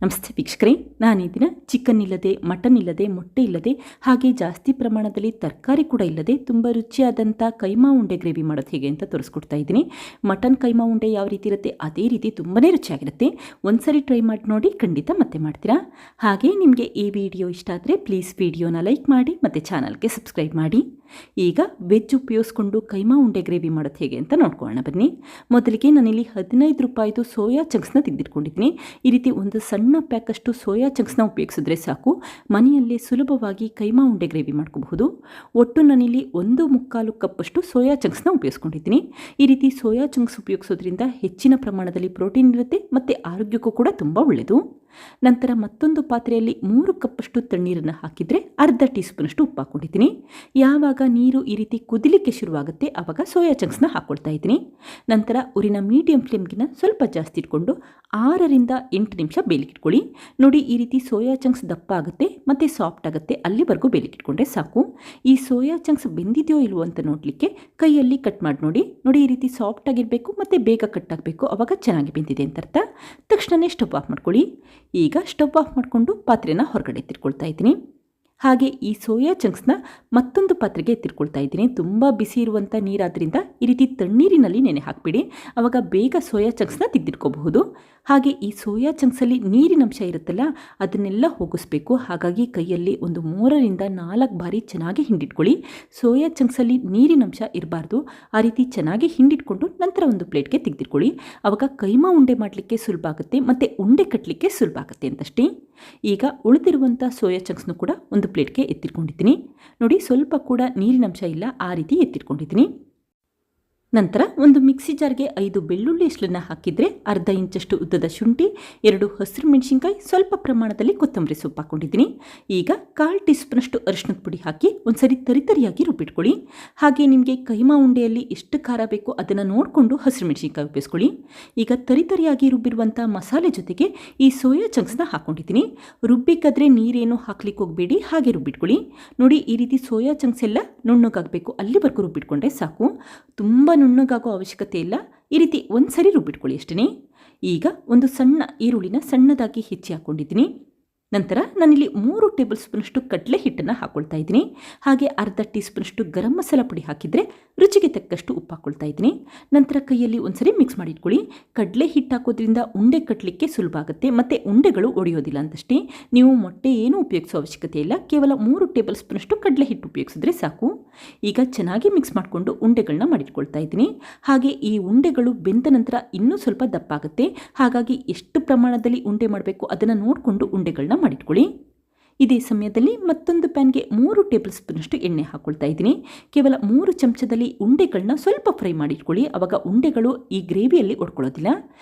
ನಮಸ್ತೆ ವೀಕ್ಷಕರೇ, ನಾನು ಈ ದಿನ ಚಿಕನ್ ಇಲ್ಲದೆ, ಮಟನ್ ಇಲ್ಲದೆ, ಮೊಟ್ಟೆ ಇಲ್ಲದೆ, ಹಾಗೆ ಜಾಸ್ತಿ ಪ್ರಮಾಣದಲ್ಲಿ ತರಕಾರಿ ಕೂಡ ಇಲ್ಲದೆ ತುಂಬ ರುಚಿಯಾದಂಥ ಕೈಮಾ ಉಂಡೆ ಗ್ರೇವಿ ಮಾಡೋದು ಹೇಗೆ ಅಂತ ತೋರಿಸ್ಕೊಡ್ತಾ ಇದ್ದೀನಿ. ಮಟನ್ ಕೈಮಾ ಉಂಡೆ ಯಾವ ರೀತಿ ಇರುತ್ತೆ ಅದೇ ರೀತಿ ತುಂಬಾ ರುಚಿಯಾಗಿರುತ್ತೆ. ಒಂದ್ಸರಿ ಟ್ರೈ ಮಾಡಿ ನೋಡಿ, ಖಂಡಿತ ಮತ್ತೆ ಮಾಡ್ತೀರಾ. ಹಾಗೆ ನಿಮಗೆ ಈ ವಿಡಿಯೋ ಇಷ್ಟ ಆದರೆ ಪ್ಲೀಸ್ ವಿಡಿಯೋನ ಲೈಕ್ ಮಾಡಿ ಮತ್ತು ಚಾನಲ್ಗೆ ಸಬ್ಸ್ಕ್ರೈಬ್ ಮಾಡಿ. ಈಗ ವೆಜ್ ಉಪಯೋಗಿಸ್ಕೊಂಡು ಕೈಮಾ ಉಂಡೆ ಗ್ರೇವಿ ಮಾಡೋದು ಹೇಗೆ ಅಂತ ನೋಡ್ಕೊಳ್ಳೋಣ ಬನ್ನಿ. ಮೊದಲಿಗೆ ನಾನಿಲ್ಲಿ 15 ರೂಪಾಯಿದು ಸೋಯಾ ಚಂಕ್ಸ್ನ ತೆಗೆದಿಟ್ಕೊಂಡಿದ್ದೀನಿ. ಈ ರೀತಿ ಒಂದು ಸಣ್ಣ ಪ್ಯಾಕಷ್ಟು ಸೋಯಾ ಚಂಕ್ಸ್ನ ಉಪಯೋಗಿಸಿದ್ರೆ ಸಾಕು, ಮನೆಯಲ್ಲೇ ಸುಲಭವಾಗಿ ಕೈಮಾ ಉಂಡೆ ಗ್ರೇವಿ ಮಾಡ್ಕೋಬಹುದು. ಒಟ್ಟು ನಾನಿಲ್ಲಿ 1/4 ಕಪ್ಪಷ್ಟು ಸೋಯಾ ಚಂಕ್ಸ್ನ ಉಪಯೋಗಿಸ್ಕೊಂಡಿದ್ದೀನಿ. ಈ ರೀತಿ ಸೋಯಾ ಚಂಕ್ಸ್ ಉಪಯೋಗಿಸೋದ್ರಿಂದ ಹೆಚ್ಚಿನ ಪ್ರಮಾಣದಲ್ಲಿ ಪ್ರೋಟೀನ್ ಇರುತ್ತೆ ಮತ್ತು ಆರೋಗ್ಯಕ್ಕೂ ಕೂಡ ತುಂಬ ಒಳ್ಳೆಯದು. ನಂತರ ಮತ್ತೊಂದು ಪಾತ್ರೆಯಲ್ಲಿ 3 ಕಪ್ಪಷ್ಟು ತಣ್ಣೀರನ್ನು ಹಾಕಿದರೆ ಅರ್ಧ ಟೀ ಸ್ಪೂನಷ್ಟು ಉಪ್ಪು ಹಾಕ್ಕೊಂಡಿದ್ದೀನಿ. ಯಾವಾಗ ನೀರು ಈ ರೀತಿ ಕುದಿಲಿಕ್ಕೆ ಶುರುವಾಗುತ್ತೆ ಆವಾಗ ಸೋಯಾ ಚಂಕ್ಸ್ನ ಹಾಕ್ಕೊಳ್ತಾ ಇದ್ದೀನಿ. ನಂತರ ಉರಿನ ಮೀಡಿಯಂ ಫ್ಲೇಮ್ಗಿನ ಸ್ವಲ್ಪ ಜಾಸ್ತಿ ಇಟ್ಕೊಂಡು 6 ರಿಂದ 8 ನಿಮಿಷ ಬೇಲಿಕ್ಕಿಟ್ಕೊಳ್ಳಿ. ನೋಡಿ, ಈ ರೀತಿ ಸೋಯಾ ಚಂಕ್ಸ್ ದಪ್ಪ ಆಗುತ್ತೆ ಮತ್ತು ಸಾಫ್ಟ್ ಆಗುತ್ತೆ, ಅಲ್ಲಿವರೆಗೂ ಬೇಲಿಕ್ಕಿಟ್ಕೊಂಡ್ರೆ ಸಾಕು. ಈ ಸೋಯಾ ಚಂಕ್ಸ್ ಬೆಂದಿದೆಯೋ ಇಲ್ವೋ ಅಂತ ನೋಡಲಿಕ್ಕೆ ಕೈಯಲ್ಲಿ ಕಟ್ ಮಾಡಿ ನೋಡಿ. ಈ ರೀತಿ ಸಾಫ್ಟ್ ಆಗಿರಬೇಕು ಮತ್ತು ಬೇಗ ಕಟ್ ಆಗಬೇಕು, ಆವಾಗ ಚೆನ್ನಾಗಿ ಬೆಂದಿದೆ ಅಂತ ಅರ್ಥ. ತಕ್ಷಣವೇ ಸ್ಟವ್ ಆಫ್ ಮಾಡ್ಕೊಳ್ಳಿ. ಈಗ ಸ್ಟವ್ ಆಫ್ ಮಾಡಿಕೊಂಡು ಪಾತ್ರೆನ ಹೊರಗಡೆ ಎತ್ತಿಟ್ಕೊಳ್ತಾ ಇದ್ದೀನಿ. ಹಾಗೆ ಈ ಸೋಯಾ ಚಂಕ್ಸ್ನ ಮತ್ತೊಂದು ಪಾತ್ರೆಗೆ ಎತ್ತಿಟ್ಕೊಳ್ತಾ ಇದ್ದೀನಿ. ತುಂಬ ಬಿಸಿ ಇರುವಂಥ ನೀರಾದ್ರಿಂದ ಈ ರೀತಿ ತಣ್ಣೀರಿನಲ್ಲಿ ನೆನೆ ಹಾಕಿಬಿಡಿ, ಆವಾಗ ಬೇಗ ಸೋಯಾ ಚಂಕ್ಸ್ನ ತೆಗೆದಿಟ್ಕೋಬಹುದು. ಹಾಗೆ ಈ ಸೋಯಾ ಚಂಕ್ಸಲ್ಲಿ ನೀರಿನಂಶ ಇರುತ್ತಲ್ಲ, ಅದನ್ನೆಲ್ಲ ಹೋಗಿಸ್ಬೇಕು. ಹಾಗಾಗಿ ಕೈಯಲ್ಲಿ ಒಂದು 3 ರಿಂದ 4 ಬಾರಿ ಚೆನ್ನಾಗಿ ಹಿಂಡಿಟ್ಕೊಳ್ಳಿ. ಸೋಯಾ ಚಂಕ್ಸಲ್ಲಿ ನೀರಿನಂಶ ಇರಬಾರ್ದು. ಆ ರೀತಿ ಚೆನ್ನಾಗಿ ಹಿಂಡಿಟ್ಕೊಂಡು ನಂತರ ಒಂದು ಪ್ಲೇಟ್ಗೆ ತೆಗೆದಿಟ್ಕೊಳ್ಳಿ. ಆವಾಗ ಕೈಮಾ ಉಂಡೆ ಮಾಡಲಿಕ್ಕೆ ಸುಲಭ ಆಗುತ್ತೆ ಮತ್ತು ಉಂಡೆ ಕಟ್ಟಲಿಕ್ಕೆ ಸುಲಭ ಆಗುತ್ತೆ ಅಂತಷ್ಟೇ. ಈಗ ಉಳಿದಿರುವಂಥ ಸೋಯಾ ಚಂಕ್ಸ್ನು ಕೂಡ ಒಂದು ಪ್ಲೇಟ್ಗೆ ಎತ್ತಿಟ್ಕೊಂಡಿದ್ದೀನಿ. ನೋಡಿ, ಸ್ವಲ್ಪ ಕೂಡ ನೀರಿನಂಶ ಇಲ್ಲ, ಆ ರೀತಿ ಎತ್ತಿಟ್ಕೊಂಡಿದ್ದೀನಿ. ನಂತರ ಒಂದು ಮಿಕ್ಸಿ ಜಾರ್ಗೆ 5 ಬೆಳ್ಳುಳ್ಳಿ ಎಸ್ಳನ್ನು ಹಾಕಿದರೆ ಅರ್ಧ ಇಂಚಷ್ಟು ಉದ್ದದ ಶುಂಠಿ, 2 ಹಸಿರು ಮೆಣಸಿನ್ಕಾಯಿ, ಸ್ವಲ್ಪ ಪ್ರಮಾಣದಲ್ಲಿ ಕೊತ್ತಂಬರಿ ಸೊಪ್ಪು ಹಾಕ್ಕೊಂಡಿದ್ದೀನಿ. ಈಗ 1/4 ಟೀ ಸ್ಪೂನಷ್ಟು ಅರಿಶಿಣದ ಪುಡಿ ಹಾಕಿ ಒಂದ್ಸರಿ ತರಿತರಿಯಾಗಿ ರುಬ್ಬಿಟ್ಕೊಳ್ಳಿ. ಹಾಗೆ ನಿಮಗೆ ಕೈಮಾ ಉಂಡೆಯಲ್ಲಿ ಎಷ್ಟು ಖಾರ ಬೇಕು ಅದನ್ನು ನೋಡಿಕೊಂಡು ಹಸಿರು ಮೆಣಸಿನ್ಕಾಯಿ ಉಪಯೋಗಿಸ್ಕೊಳ್ಳಿ. ಈಗ ತರಿತರಿಯಾಗಿ ರುಬ್ಬಿರುವಂಥ ಮಸಾಲೆ ಜೊತೆಗೆ ಈ ಸೋಯಾ ಚಂಕ್ಸ್ನ ಹಾಕ್ಕೊಂಡಿದ್ದೀನಿ. ರುಬ್ಬಿಕಾದ್ರೆ ನೀರೇನು ಹಾಕ್ಲಿಕ್ಕೆ ಹೋಗಬೇಡಿ, ಹಾಗೆ ರುಬ್ಬಿಟ್ಕೊಳ್ಳಿ. ನೋಡಿ, ಈ ರೀತಿ ಸೋಯಾ ಚಂಕ್ಸ್ ಎಲ್ಲ ನುಣ್ಣಗಾಗಬೇಕು, ಅಲ್ಲಿವರೆಗೂ ರುಬ್ಬಿಟ್ಕೊಂಡ್ರೆ ಸಾಕು. ತುಂಬ ನುಣ್ಣಗಾಗೋ ಅವಶ್ಯಕತೆ ಇಲ್ಲ. ಈ ರೀತಿ ಒಂದ್ಸರಿ ರುಬ್ಬಿಟ್ಕೊಳ್ಳಿ ಅಷ್ಟೇ. ಈಗ ಒಂದು ಸಣ್ಣ ಈರುಳ್ಳಿನ ಸಣ್ಣದಾಗಿ ಹೆಚ್ಚಿ ಹಾಕ್ಕೊಂಡಿದ್ದೀನಿ. ನಂತರ ನಾನಿಲ್ಲಿ 3 ಟೇಬಲ್ ಸ್ಪೂನಷ್ಟು ಕಡಲೆ ಹಿಟ್ಟನ್ನು ಹಾಕ್ಕೊಳ್ತಾ ಇದ್ದೀನಿ. ಹಾಗೆ ಅರ್ಧ ಟೀ ಸ್ಪೂನಷ್ಟು ಗರಂ ಮಸಾಲ ಪುಡಿ ಹಾಕಿದರೆ ರುಚಿಗೆ ತಕ್ಕಷ್ಟು ಉಪ್ಪು ಹಾಕ್ಕೊಳ್ತಾ ಇದ್ದೀನಿ. ನಂತರ ಕೈಯಲ್ಲಿ ಒಂದ್ಸರಿ ಮಿಕ್ಸ್ ಮಾಡಿಟ್ಕೊಳ್ಳಿ. ಕಡಲೆ ಹಿಟ್ಟು ಹಾಕೋದ್ರಿಂದ ಉಂಡೆ ಕಟ್ಟಲಿಕ್ಕೆ ಸುಲಭ ಆಗುತ್ತೆ ಮತ್ತು ಉಂಡೆಗಳು ಒಡೆಯೋದಿಲ್ಲ ಅಂತಷ್ಟೇ. ನೀವು ಮೊಟ್ಟೆ ಏನೂ ಉಪಯೋಗಿಸೋ ಅವಶ್ಯಕತೆ ಇಲ್ಲ, ಕೇವಲ 3 ಟೇಬಲ್ ಸ್ಪೂನಷ್ಟು ಕಡಲೆ ಹಿಟ್ಟು ಉಪಯೋಗಿಸಿದ್ರೆ ಸಾಕು. ಈಗ ಚೆನ್ನಾಗಿ ಮಿಕ್ಸ್ ಮಾಡಿಕೊಂಡು ಉಂಡೆಗಳನ್ನ ಮಾಡಿಟ್ಕೊಳ್ತಾ ಇದ್ದೀನಿ. ಹಾಗೆ ಈ ಉಂಡೆಗಳು ಬೆಂದ ನಂತರ ಇನ್ನೂ ಸ್ವಲ್ಪ ದಪ್ಪ ಆಗುತ್ತೆ. ಹಾಗಾಗಿ ಎಷ್ಟು ಪ್ರಮಾಣದಲ್ಲಿ ಉಂಡೆ ಮಾಡಬೇಕು ಅದನ್ನು ನೋಡಿಕೊಂಡು ಉಂಡೆಗಳನ್ನ ಮಾಡಿಟ್ಕೊಳ್ಳಿ. ಇದೇ ಸಮಯದಲ್ಲಿ ಮತ್ತೊಂದು ಪ್ಯಾನ್ಗೆ 3 ಟೇಬಲ್ ಸ್ಪೂನಷ್ಟು ಎಣ್ಣೆ ಹಾಕ್ಕೊಳ್ತಾ ಇದ್ದೀನಿ. ಕೇವಲ 3 ಚಮಚದಲ್ಲಿ ಉಂಡೆಗಳನ್ನ ಸ್ವಲ್ಪ ಫ್ರೈ ಮಾಡಿಟ್ಕೊಳ್ಳಿ, ಆವಾಗ ಉಂಡೆಗಳು ಈ ಗ್ರೇವಿಯಲ್ಲಿ ಒಡ್ಕೊಳ್ಳೋದಿಲ್ಲ.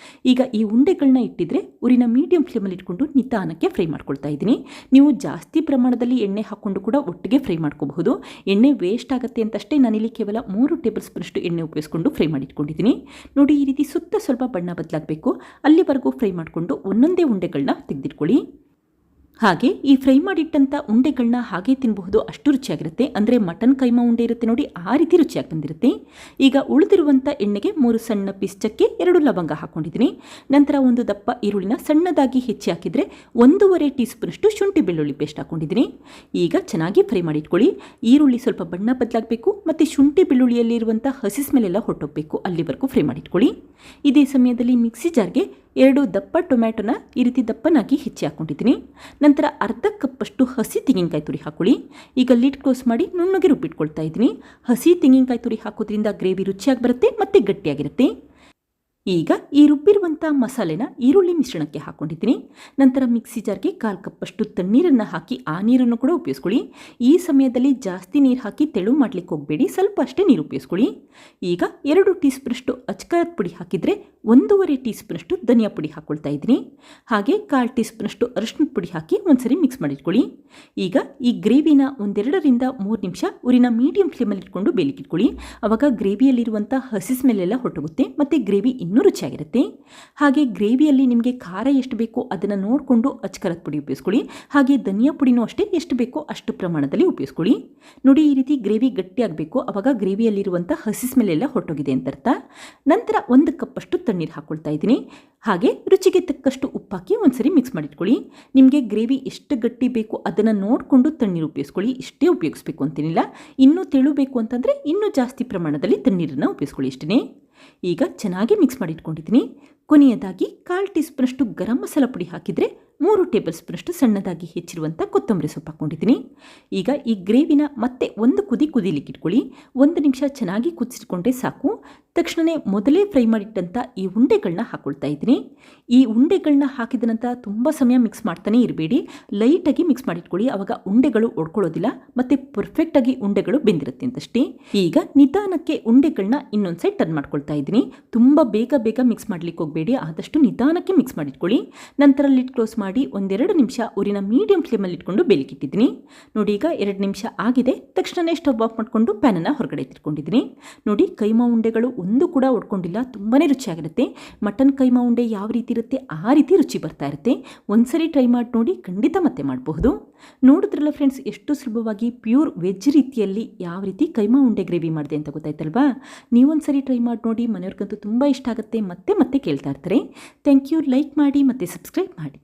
ಈಗ ಈ ಉಂಡೆಗಳನ್ನ ಇಟ್ಟಿದ್ರೆ ಉರಿನ ಮೀಡಿಯಂ ಫ್ಲೇಮಲ್ಲಿ ಇಟ್ಕೊಂಡು ನಿಧಾನಕ್ಕೆ ಫ್ರೈ ಮಾಡ್ಕೊಳ್ತಾ ಇದ್ದೀನಿ. ನೀವು ಜಾಸ್ತಿ ಪ್ರಮಾಣದಲ್ಲಿ ಎಣ್ಣೆ ಹಾಕ್ಕೊಂಡು ಕೂಡ ಒಟ್ಟಿಗೆ ಫ್ರೈ ಮಾಡ್ಕೋಬಹುದು. ಎಣ್ಣೆ ವೇಸ್ಟ್ ಆಗುತ್ತೆ ಅಂತಷ್ಟೇ ನಾನಿಲ್ಲಿ ಕೇವಲ 3 ಟೇಬಲ್ ಸ್ಪೂನಷ್ಟು ಎಣ್ಣೆ ಉಪಯೋಗಿಸ್ಕೊಂಡು ಫ್ರೈ ಮಾಡಿಟ್ಕೊಂಡಿದ್ದೀನಿ. ನೋಡಿ, ಈ ರೀತಿ ಸುತ್ತ ಸ್ವಲ್ಪ ಬಣ್ಣ ಬದಲಾಗಬೇಕು, ಅಲ್ಲಿವರೆಗೂ ಫ್ರೈ ಮಾಡಿಕೊಂಡು ಒಂದೊಂದೇ ಉಂಡೆಗಳನ್ನ ತೆಗೆದಿಟ್ಕೊಳ್ಳಿ. ಹಾಗೆ ಈ ಫ್ರೈ ಮಾಡಿಟ್ಟಂಥ ಉಂಡೆಗಳನ್ನ ಹಾಗೆ ತಿನ್ನಬಹುದು, ಅಷ್ಟು ರುಚಿಯಾಗಿರುತ್ತೆ. ಅಂದರೆ ಮಟನ್ ಕೈಮಾ ಉಂಡೆ ಇರುತ್ತೆ ನೋಡಿ, ಆ ರೀತಿ ರುಚಿಯಾಗಿ ಬಂದಿರುತ್ತೆ. ಈಗ ಉಳಿದಿರುವಂಥ ಎಣ್ಣೆಗೆ 3 ಸಣ್ಣ ಪೀಸ್ ಚಕ್ಕೆ, 2 ಲವಂಗ ಹಾಕ್ಕೊಂಡಿದ್ದೀನಿ. ನಂತರ ಒಂದು ದಪ್ಪ ಈರುಳ್ಳಿನ ಸಣ್ಣದಾಗಿ ಹೆಚ್ಚಿ ಹಾಕಿದರೆ 1.5 ಟೀ ಸ್ಪೂನಷ್ಟು ಶುಂಠಿ ಬೆಳ್ಳುಳ್ಳಿ ಪೇಸ್ಟ್ ಹಾಕ್ಕೊಂಡಿದ್ದೀನಿ. ಈಗ ಚೆನ್ನಾಗಿ ಫ್ರೈ ಮಾಡಿಟ್ಕೊಳ್ಳಿ. ಈರುಳ್ಳಿ ಸ್ವಲ್ಪ ಬಣ್ಣ ಬದಲಾಗಬೇಕು ಮತ್ತು ಶುಂಠಿ ಬೆಳ್ಳುಳ್ಳಿಯಲ್ಲಿರುವಂಥ ಹಸಿ ಸ್ಮೆಲ್ಲೆಲ್ಲ ಹೊರಟೋಗಬೇಕು, ಅಲ್ಲಿವರೆಗೂ ಫ್ರೈ ಮಾಡಿಟ್ಕೊಳ್ಳಿ. ಇದೇ ಸಮಯದಲ್ಲಿ ಮಿಕ್ಸಿ ಜಾರ್ಗೆ 2 ದಪ್ಪ ಟೊಮ್ಯಾಟೊನ ಈ ರೀತಿ ದಪ್ಪನಾಗಿ ಹೆಚ್ಚಿ ಹಾಕ್ಕೊಂಡಿದ್ದೀನಿ. ನಂತರ ಅರ್ಧ ಕಪ್ಪಷ್ಟು ಹಸಿ ತೆಂಗಿನಕಾಯಿ ತುರಿ ಹಾಕ್ಕೊಳ್ಳಿ. ಈಗ ಲಿಡ್ ಕ್ಲೋಸ್ ಮಾಡಿ ನುಣ್ಣಗೆ ರುಬ್ಬಿಟ್ಕೊಳ್ತಾ ಇದ್ದೀನಿ. ಹಸಿ ತೆಂಗಿನಕಾಯಿ ತುರಿ ಹಾಕೋದ್ರಿಂದ ಗ್ರೇವಿ ರುಚಿಯಾಗಿ ಬರುತ್ತೆ ಮತ್ತು ಗಟ್ಟಿಯಾಗಿರುತ್ತೆ. ಈಗ ಈ ರುಬ್ಬಿರುವಂಥ ಮಸಾಲೆನ ಈರುಳ್ಳಿ ಮಿಶ್ರಣಕ್ಕೆ ಹಾಕ್ಕೊಂಡಿದ್ದೀನಿ. ನಂತರ ಮಿಕ್ಸಿ ಜಾರ್ಗೆ 1/4 ಕಪ್ಪಷ್ಟು ತಣ್ಣೀರನ್ನು ಹಾಕಿ ಆ ನೀರನ್ನು ಕೂಡ ಉಪಯೋಗಿಸ್ಕೊಳ್ಳಿ. ಈ ಸಮಯದಲ್ಲಿ ಜಾಸ್ತಿ ನೀರು ಹಾಕಿ ತೆಳು ಮಾಡಲಿಕ್ಕೆ ಹೋಗಬೇಡಿ, ಸ್ವಲ್ಪ ಅಷ್ಟೇ ನೀರು ಉಪಯೋಗಿಸ್ಕೊಳ್ಳಿ. ಈಗ 2 ಟೀ ಸ್ಪೂನಷ್ಟು ಅಚ್ಕಾರದ ಪುಡಿ ಹಾಕಿದರೆ 1.5 ಟೀ ಸ್ಪೂನಷ್ಟು ಧನಿಯಾ ಪುಡಿ ಹಾಕ್ಕೊಳ್ತಾ ಇದ್ದೀನಿ. ಹಾಗೆ 1/4 ಟೀ ಸ್ಪೂನಷ್ಟು ಅರಿಶಿಣದ ಪುಡಿ ಹಾಕಿ ಒಂದ್ಸರಿ ಮಿಕ್ಸ್ ಮಾಡಿಟ್ಕೊಳ್ಳಿ. ಈಗ ಈ ಗ್ರೇವಿನ 1-2 ರಿಂದ 3 ನಿಮಿಷ ಉರಿನ ಮೀಡಿಯಂ ಫ್ಲೇಮಲ್ಲಿ ಇಟ್ಕೊಂಡು ಬೇಲಿಕ್ಕಿಟ್ಕೊಳ್ಳಿ. ಆವಾಗ ಗ್ರೇವಿಯಲ್ಲಿರುವಂಥ ಹಸಿ ಸ್ಮೆಲ್ಲೆಲ್ಲ ಹೊರಟೋಗುತ್ತೆ ಮತ್ತು ಗ್ರೇವಿ ಇನ್ನೂ ರುಚಿಯಾಗಿರುತ್ತೆ. ಹಾಗೆ ಗ್ರೇವಿಯಲ್ಲಿ ನಿಮಗೆ ಖಾರ ಎಷ್ಟು ಬೇಕೋ ಅದನ್ನು ನೋಡಿಕೊಂಡು ಅಚ್ಕರದ ಪುಡಿ ಉಪಯೋಗಿಸ್ಕೊಳ್ಳಿ. ಹಾಗೆ ಧನಿಯಾ ಪುಡಿನೂ ಅಷ್ಟೇ ಎಷ್ಟು ಬೇಕೋ ಅಷ್ಟು ಪ್ರಮಾಣದಲ್ಲಿ ಉಪಯೋಗಿಸ್ಕೊಳ್ಳಿ. ನೋಡಿ, ಈ ರೀತಿ ಗ್ರೇವಿ ಗಟ್ಟಿಯಾಗಬೇಕು. ಆವಾಗ ಗ್ರೇವಿಯಲ್ಲಿರುವಂಥ ಹಸಿ ಸ್ಮೆಲ್ ಎಲ್ಲ ಹೊರಟೋಗಿದೆ ಅಂತ ಅರ್ಥ. ನಂತರ 1 ಕಪ್ಪಷ್ಟು ತಣ್ಣೀರು ಹಾಕ್ಕೊಳ್ತಾ ಇದ್ದೀನಿ. ಹಾಗೆ ರುಚಿಗೆ ತಕ್ಕಷ್ಟು ಉಪ್ಪಾಕಿ ಒಂದ್ಸರಿ ಮಿಕ್ಸ್ ಮಾಡಿಟ್ಕೊಳ್ಳಿ. ನಿಮಗೆ ಗ್ರೇವಿ ಎಷ್ಟು ಗಟ್ಟಿ ಬೇಕು ಅದನ್ನು ನೋಡಿಕೊಂಡು ತಣ್ಣೀರು ಉಪಯೋಗಿಸ್ಕೊಳ್ಳಿ. ಇಷ್ಟೇ ಉಪಯೋಗಿಸ್ಬೇಕು ಅಂತೇನಿಲ್ಲ. ಇನ್ನೂ ತೆಳು ಬೇಕು ಅಂತಂದರೆ ಇನ್ನೂ ಜಾಸ್ತಿ ಪ್ರಮಾಣದಲ್ಲಿ ತಣ್ಣೀರನ್ನು ಉಪಯೋಗಿಸ್ಕೊಳ್ಳಿ. ಇಷ್ಟೇ. ಈಗ ಚೆನ್ನಾಗಿ ಮಿಕ್ಸ್ ಮಾಡಿಟ್ಕೊಂಡಿದ್ದೀನಿ. ಕೊನೆಯದಾಗಿ 1/4 ಟೀ ಸ್ಪೂನಷ್ಟು ಗರಂ ಮಸಾಲ ಪುಡಿ ಹಾಕಿದರೆ 3 ಟೇಬಲ್ ಸ್ಪೂನಷ್ಟು ಸಣ್ಣದಾಗಿ ಹೆಚ್ಚಿರುವಂಥ ಕೊತ್ತಂಬರಿ ಸೊಪ್ಪು ಹಾಕ್ಕೊಂಡಿದ್ದೀನಿ. ಈಗ ಈ ಗ್ರೇವಿನ ಮತ್ತೆ ಒಂದು ಕುದಿಲಿಕ್ಕೆ ಇಟ್ಕೊಳ್ಳಿ. 1 ನಿಮಿಷ ಚೆನ್ನಾಗಿ ಕುದಿಸಿಕೊಂಡ್ರೆ ಸಾಕು. ತಕ್ಷಣವೇ ಮೊದಲೇ ಫ್ರೈ ಮಾಡಿಟ್ಟಂಥ ಈ ಉಂಡೆಗಳನ್ನ ಹಾಕ್ಕೊಳ್ತಾ ಇದ್ದೀನಿ. ಈ ಉಂಡೆಗಳನ್ನ ಹಾಕಿದ ನಂತರ ತುಂಬ ಸಮಯ ಮಿಕ್ಸ್ ಮಾಡ್ತಾನೆ ಇರಬೇಡಿ. ಲೈಟಾಗಿ ಮಿಕ್ಸ್ ಮಾಡಿಟ್ಕೊಳ್ಳಿ. ಆವಾಗ ಉಂಡೆಗಳು ಒಡ್ಕೊಳ್ಳೋದಿಲ್ಲ ಮತ್ತು ಪರ್ಫೆಕ್ಟಾಗಿ ಉಂಡೆಗಳು ಬೆಂದಿರುತ್ತೆ ಅಂತಷ್ಟೇ. ಈಗ ನಿಧಾನಕ್ಕೆ ಉಂಡೆಗಳನ್ನ ಇನ್ನೊಂದು ಸೈಡ್ ಟರ್ನ್ ಮಾಡ್ಕೊಳ್ತಾ ಇದ್ದೀನಿ. ತುಂಬ ಬೇಗ ಮಿಕ್ಸ್ ಮಾಡಲಿಕ್ಕೆ ಹೋಗಬೇಡಿ. ಆದಷ್ಟು ನಿಧಾನಕ್ಕೆ ಮಿಕ್ಸ್ ಮಾಡಿಟ್ಕೊಳ್ಳಿ. ನಂತರ ಲಿಡ್ ಕ್ಲೋಸ್ ಮಾಡಿ 1-2 ನಿಮಿಷ ಉರಿನ ಮೀಡಿಯಂ ಫ್ಲೇಮಲ್ಲಿ ಇಟ್ಕೊಂಡು ಬೇಲಿಕ್ಕಿಟ್ಟಿದ್ದೀನಿ. ನೋಡಿ, ಈಗ 2 ನಿಮಿಷ ಆಗಿದೆ. ತಕ್ಷಣವೇ ಸ್ಟವ್ ಆಫ್ ಮಾಡಿಕೊಂಡು ಪ್ಯಾನನ್ನು ಹೊರಗಡೆ ತಿರ್ಕೊಂಡಿದ್ದೀನಿ. ನೋಡಿ, ಕೈಮಾ ಉಂಡೆಗಳು ಒಂದು ಕೂಡ ಒಡ್ಕೊಂಡಿಲ್ಲ. ತುಂಬಾ ರುಚಿಯಾಗಿರುತ್ತೆ. ಮಟನ್ ಕೈಮಾ ಉಂಡೆ ಯಾವ ರೀತಿ ಇರುತ್ತೆ ಆ ರೀತಿ ರುಚಿ ಬರ್ತಾ ಇರುತ್ತೆ. ಒಂದ್ಸರಿ ಟ್ರೈ ಮಾಡಿ ನೋಡಿ, ಖಂಡಿತ ಮತ್ತೆ ಮಾಡಬಹುದು. ನೋಡಿದ್ರಲ್ಲ ಫ್ರೆಂಡ್ಸ್, ಎಷ್ಟು ಸುಲಭವಾಗಿ ಪ್ಯೂರ್ ವೆಜ್ ರೀತಿಯಲ್ಲಿ ಯಾವ ರೀತಿ ಕೈಮಾ ಉಂಡೆ ಗ್ರೇವಿ ಮಾಡಿದೆ ಅಂತ ಗೊತ್ತಾಯ್ತಲ್ವಾ? ನೀವೊಂದ್ಸರಿ ಟ್ರೈ ಮಾಡಿ ನೋಡಿ. ಮನೆಯವ್ರಿಗಂತೂ ತುಂಬ ಇಷ್ಟ ಆಗುತ್ತೆ. ಮತ್ತೆ ಕೇಳ್ತಾ ಇರ್ತಾರೆ. Thank you. ಲೈಕ್ ಮಾಡಿ ಮತ್ತು ಸಬ್ಸ್ಕ್ರೈಬ್ ಮಾಡಿ.